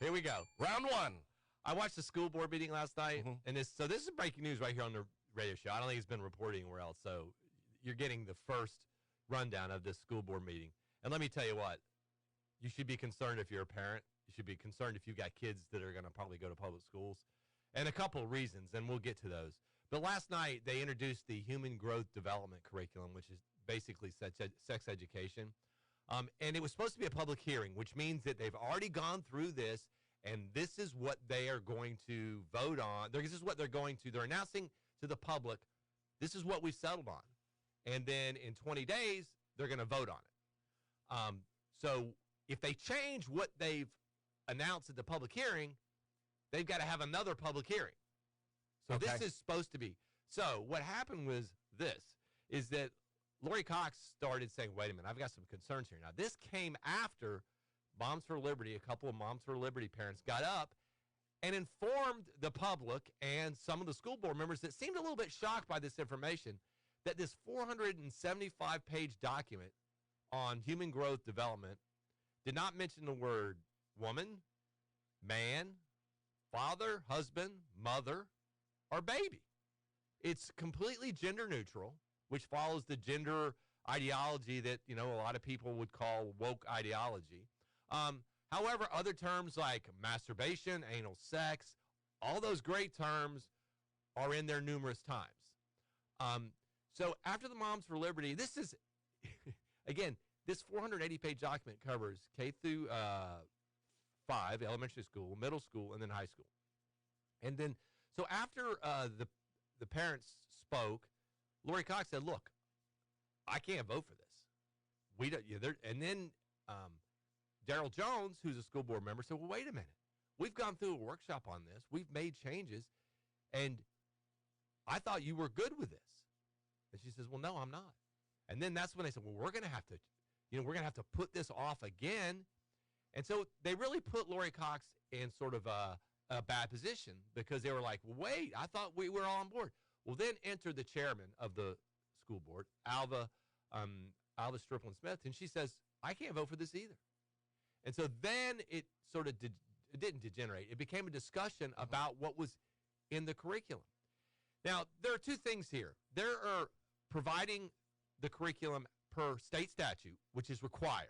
Here we go. Round one. I watched the school board meeting last night, and this is breaking news right here on the radio show. I don't think it's been reported anywhere else, so you're getting the first rundown of this school board meeting. And let me tell you what, you should be concerned if you're a parent. You should be concerned if you've got kids that are going to probably go to public schools. And a couple of reasons, and we'll get to those. But last night, they introduced the Human Growth Development Curriculum, which is basically sex education. And it was supposed to be a public hearing, which means that they've already gone through this, and this is what they are going to vote on. This is what they're announcing to the public, this is what we settled on. And then in 20 days, they're going to vote on it. So if they change what they've announced at the public hearing, they've got to have another public hearing. So This is supposed to be. So what happened was this, is that Lori Cox started saying, wait a minute, I've got some concerns here. Now, this came after Moms for Liberty, a couple of Moms for Liberty parents got up and informed the public and some of the school board members that seemed a little bit shocked by this information, that this 475-page document on human growth development did not mention the word woman, man, father, husband, mother, or baby. It's completely gender neutral, which follows the gender ideology that, a lot of people would call woke ideology. However, other terms like masturbation, anal sex, all those great terms are in there numerous times. So after the Moms for Liberty, this is, again, this 480-page document covers K through 5, elementary school, middle school, and then high school. And then, so after the parents spoke, Lori Cox said, look, I can't vote for this. We don't, and then Daryl Jones, who's a school board member, said, well, wait a minute. We've gone through a workshop on this. We've made changes, and I thought you were good with this. And she says, well, no, I'm not. And then that's when they said, well, we're going to have to put this off again. And so they really put Lori Cox in sort of a bad position, because they were like, well, wait, I thought we were all on board. Well, then entered the chairman of the school board, Alva Strickland Smith, and she says, I can't vote for this either. And so then it sort of it didn't degenerate. It became a discussion about what was in the curriculum. Now, there are two things here. There are providing the curriculum per state statute, which is required.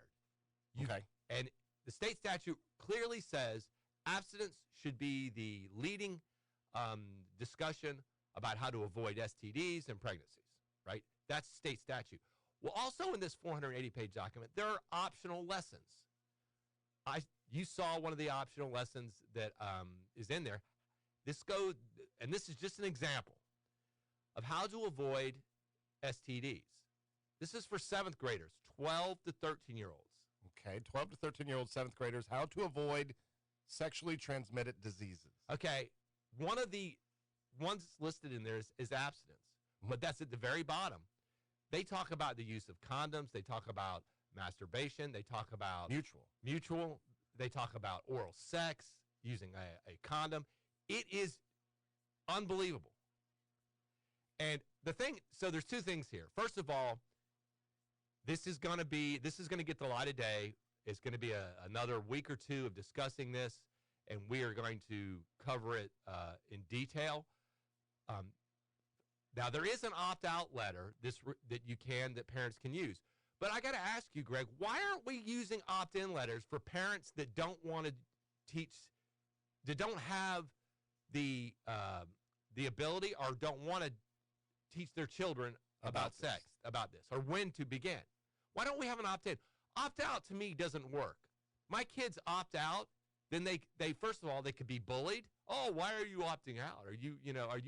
Okay. And the state statute clearly says abstinence should be the leading discussion about how to avoid STDs and pregnancies, right? That's state statute. Well, also in this 480-page document, there are optional lessons. You saw one of the optional lessons that is in there. And this is just an example of how to avoid STDs. This is for 7th graders, 12 to 13-year-olds. Okay, 12 to 13-year-old 7th graders, how to avoid sexually transmitted diseases. Okay, one of the ones listed in there is abstinence, but that's at the very bottom. They talk about the use of condoms. They talk about masturbation. They talk about mutual. They talk about oral sex, using a condom. It is unbelievable. And so there's two things here. First of all, this is going to get the light of day. It's going to be another week or two of discussing this, and we are going to cover it in detail. Now, there is an opt-out letter that parents can use. But I got to ask you, Greg, why aren't we using opt-in letters for parents that don't want to teach, that don't have the ability or don't want to teach their children about sex, about this, or when to begin? Why don't we have an opt-in? Opt-out, to me, doesn't work. My kids opt out, then they first of all, they could be bullied. Oh, why are you opting out? Are you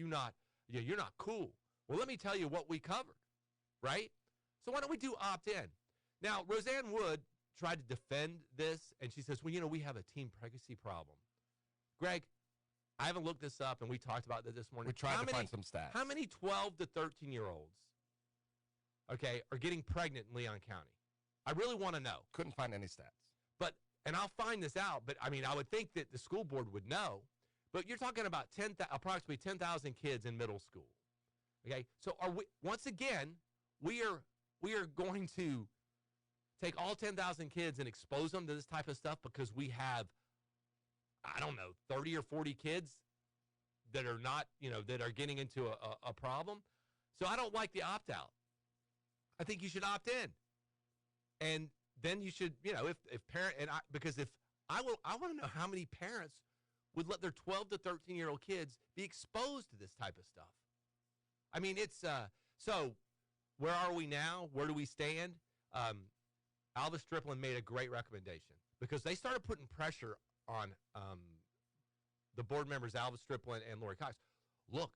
not, you're not cool. Well, let me tell you what we covered, right? So why don't we do opt-in? Now, Roseanne Wood tried to defend this, and she says, well, we have a teen pregnancy problem. Greg, I haven't looked this up, and we talked about this morning. We tried to find some stats. How many 12 to 13-year-olds, are getting pregnant in Leon County? I really want to know. Couldn't find any stats. And I'll find this out, but, I would think that the school board would know. But you're talking about approximately 10,000 kids in middle school. Okay? So once again, we are going to take all 10,000 kids and expose them to this type of stuff because we have I don't know, 30 or 40 kids that are not, that are getting into a problem. So I don't like the opt-out. I think you should opt in. And then you should, if parent, because if I want to know how many parents would let their 12 to 13-year-old kids be exposed to this type of stuff. I mean, it's, so where are we now? Where do we stand? Alva Strickland made a great recommendation because they started putting pressure on the board members, Alva Strickland and Lori Cox. Look,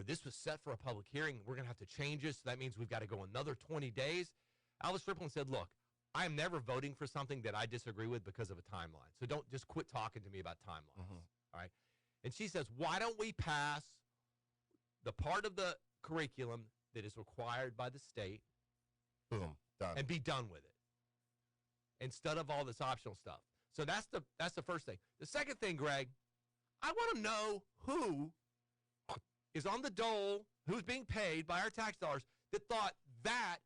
this was set for a public hearing. We're going to have to change this. So that means we've got to go another 20 days. Alva Strickland said, look, I am never voting for something that I disagree with because of a timeline. So don't just quit talking to me about timelines. All right. And she says, why don't we pass the part of the curriculum that is required by the state? Boom, done. And be done with it instead of all this optional stuff. So that's the first thing. The second thing, Greg, I want to know who is on the dole, who's being paid by our tax dollars that thought that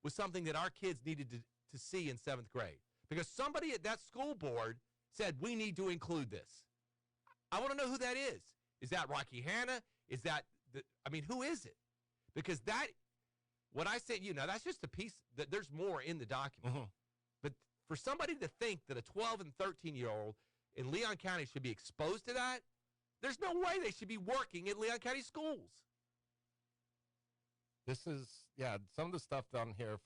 was something that our kids needed to see in 7th grade. Because somebody at that school board said, we need to include this. I want to know who that is. Is that Rocky Hanna? Is that, who is it? Because what I said, that's just a piece, that there's more in the document. But for somebody to think that a 12 and 13-year-old in Leon County should be exposed to that, there's no way they should be working in Leon County schools. This is, some of the stuff down here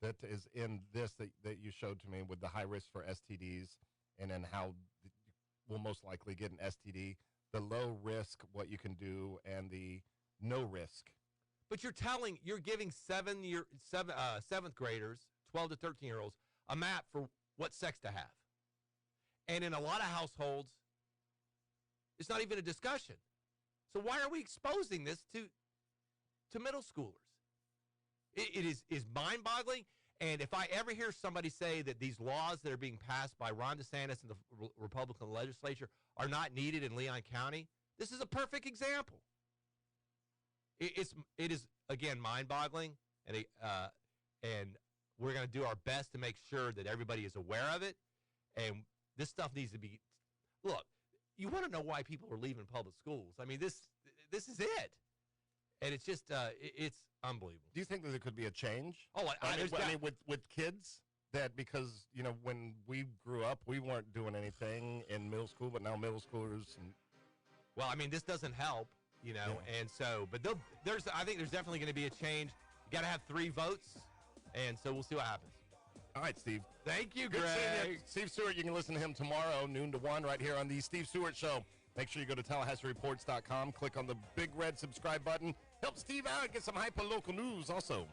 that is in this that you showed to me with the high risk for STDs and then how we'll most likely get an STD, the low risk, what you can do, and the no risk. But you're giving 7th graders, 12 to 13-year-olds, a map for what sex to have. And in a lot of households, it's not even a discussion. So why are we exposing this to middle schoolers? It is mind-boggling. And if I ever hear somebody say that these laws that are being passed by Ron DeSantis and the Republican legislature are not needed in Leon County, this is a perfect example. It is again mind-boggling, and we're going to do our best to make sure that everybody is aware of it. And this stuff needs to be. Look, you want to know why people are leaving public schools? I mean, this is it, and it's just it's unbelievable. Do you think that there could be a change? Oh, I mean, with kids, that because when we grew up, we weren't doing anything in middle school, but now middle schoolers. Well, I mean, this doesn't help, and so, but I think there's definitely going to be a change. You got to have 3 votes, and so we'll see what happens. All right, Steve. Thank you, Good Greg. seeing you. Steve Stewart, you can listen to him tomorrow, noon to 1, right here on the Steve Stewart Show. Make sure you go to TallahasseeReports.com, click on the big red subscribe button. Help Steve out, get some hyper-local news also.